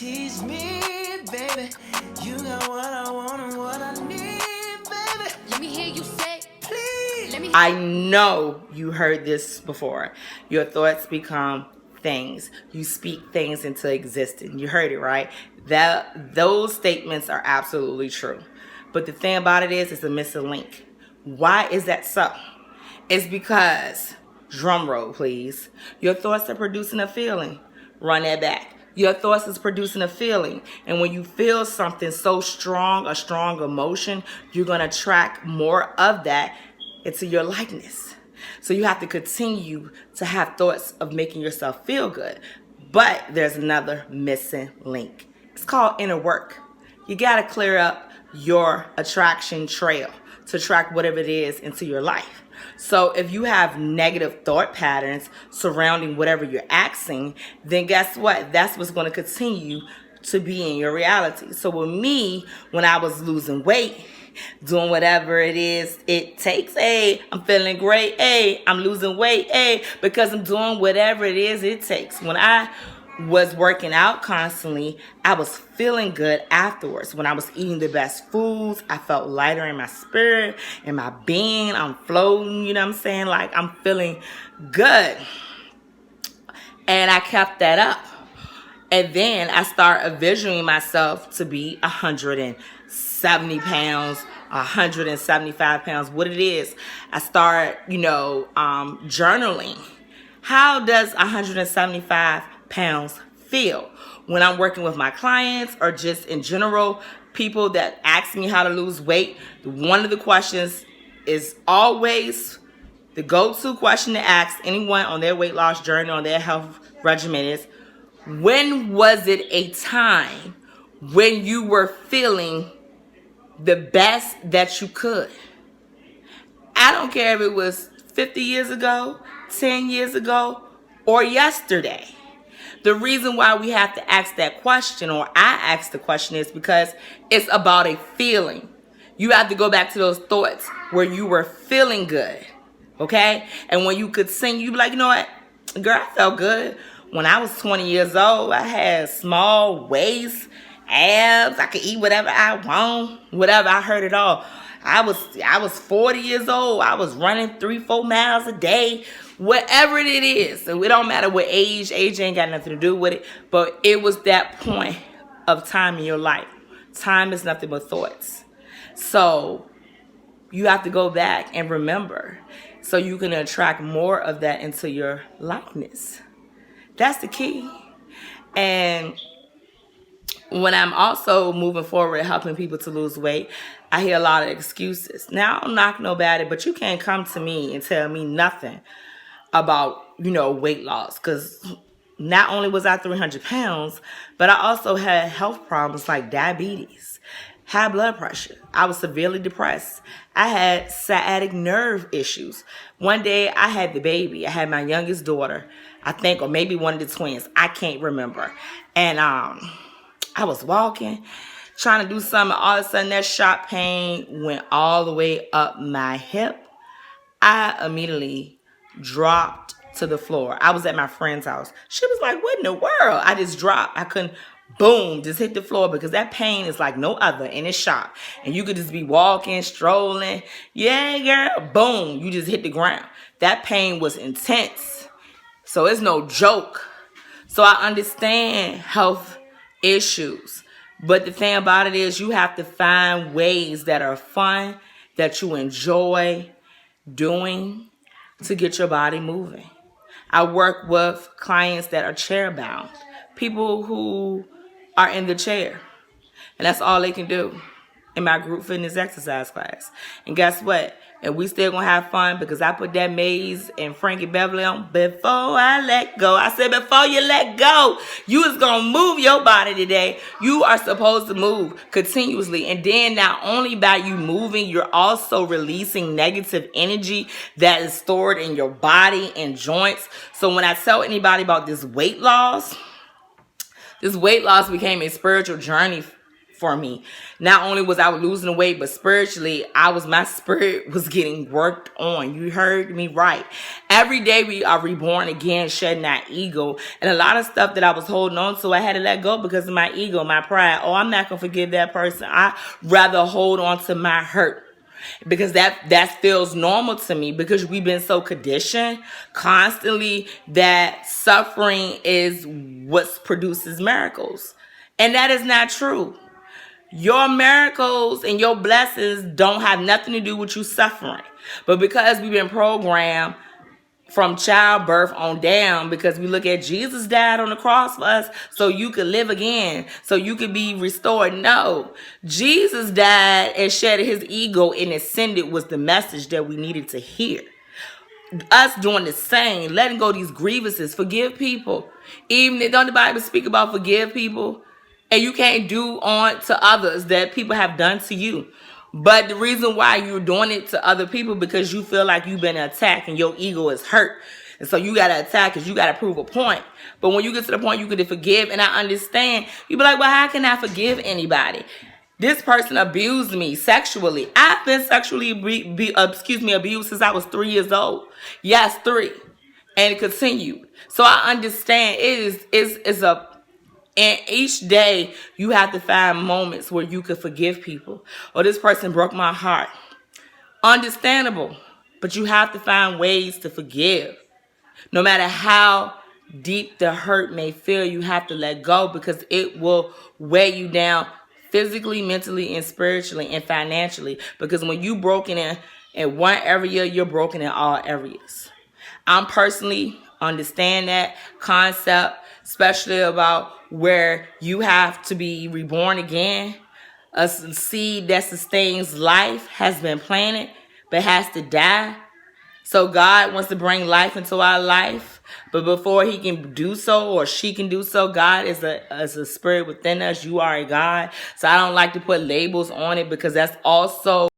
Tease me, baby. You got what I want and what I need, baby. Let me hear you say, Please. let me. I know you heard this before. Your thoughts become things. You speak things into existence. You heard it, right? Those statements are absolutely true. But the thing about it is, it's a missing link. Why is that so? It's because, drum roll please, your thoughts are producing a feeling. Run that back. Your thoughts is producing a feeling. And when you feel something so strong, a strong emotion, you're going to attract more of that into your likeness. So you have to continue to have thoughts of making yourself feel good. But there's another missing link. It's called inner work. You got to clear up your attraction trail to attract whatever it is into your life. So if you have negative thought patterns surrounding whatever you're asking, then guess what? That's what's going to continue to be in your reality. So with me, when I was losing weight, doing whatever it is it takes, I'm feeling great, I'm losing weight, because I'm doing whatever it is it takes. When I was working out constantly, I was feeling good afterwards. When I was eating the best foods, I felt lighter in my spirit, in my being. I'm floating, you know what I'm saying? Like, I'm feeling good. And I kept that up. And then I started envisioning myself to be 170 pounds, 175 pounds, what it is. I started, journaling. How does 175 pounds feel when I'm working with my clients or just in general, people that ask me how to lose weight? One of the questions is always the go-to question to ask anyone on their weight loss journey, on their health regimen is, when was it a time when you were feeling the best that you could? I don't care if it was 50 years ago, 10 years ago, or yesterday. The reason why we have to ask that question, or I ask the question, is because it's about a feeling. You have to go back to those thoughts where you were feeling good, okay? And when you could sing, you be like, you know what? Girl, I felt good. When I was 20 years old, I had small waist, abs. I could eat whatever I want, whatever. I heard it all. I was 40 years old. I was running 3-4 miles a day, whatever it is. So it don't matter what age. Age ain't got nothing to do with it. But it was that point of time in your life. Time is nothing but thoughts. So you have to go back and remember so you can attract more of that into your likeness. That's the key. And when I'm also moving forward helping people to lose weight, I hear a lot of excuses. Now, I don't knock nobody, but you can't come to me and tell me nothing about, weight loss. Because not only was I 300 pounds, but I also had health problems like diabetes, high blood pressure. I was severely depressed. I had sciatic nerve issues. One day I had the baby. I had my youngest daughter, I think, or maybe one of the twins. I can't remember. And I was walking, trying to do something. All of a sudden, that sharp pain went all the way up my hip. I immediately dropped to the floor. I was at my friend's house. She was like, what in the world? I just dropped. I couldn't, boom, just hit the floor because that pain is like no other and it's sharp. And you could just be walking, strolling. Yeah, girl, boom, you just hit the ground. That pain was intense. So it's no joke. So I understand health issues. But the thing about it is you have to find ways that are fun, that you enjoy doing to get your body moving. I work with clients that are chair bound, people who are in the chair, and that's all they can do in my group fitness exercise class. And guess what? And we still gonna have fun because I put that Maze and Frankie Beverly on before I let go. I said before you let go, you is gonna move your body today. You are supposed to move continuously. And then not only by you moving, you're also releasing negative energy that is stored in your body and joints. So when I tell anybody about this weight loss became a spiritual journey for me. Not only was I losing the weight, but spiritually, my spirit was getting worked on. You heard me right. Every day we are reborn again, shedding that ego. And a lot of stuff that I was holding on to, I had to let go because of my ego, my pride. Oh, I'm not going to forgive that person. I rather hold on to my hurt. Because that feels normal to me, because we've been so conditioned constantly that suffering is what produces miracles. And that is not true. Your miracles and your blessings don't have nothing to do with you suffering. But because we've been programmed from childbirth on down, because we look at Jesus died on the cross for us so you could live again, so you could be restored. No, Jesus died and shed his ego and ascended was the message that we needed to hear. Us doing the same, letting go of these grievances, forgive people. Even don't the Bible speak about forgive people? And you can't do on to others that people have done to you. But the reason why you're doing it to other people because you feel like you've been attacked and your ego is hurt. And so you got to attack because you got to prove a point. But when you get to the point you can forgive, and I understand, you be like, well, how can I forgive anybody? This person abused me sexually. I've been sexually abused since I was 3 years old. Yes, 3. And it continued. So I understand and each day you have to find moments where you could forgive people. Or this person broke my heart. Understandable. But you have to find ways to forgive. No matter how deep the hurt may feel, you have to let go, because it will weigh you down physically, mentally, and spiritually, and financially. Because when you broken in one area, you're broken in all areas. I'm personally understand that concept, especially about where you have to be reborn again. A seed that sustains life has been planted but has to die. So God wants to bring life into our life, but before he can do so, or she can do so, God is a spirit within us. You are a God. So I don't like to put labels on it, because that's also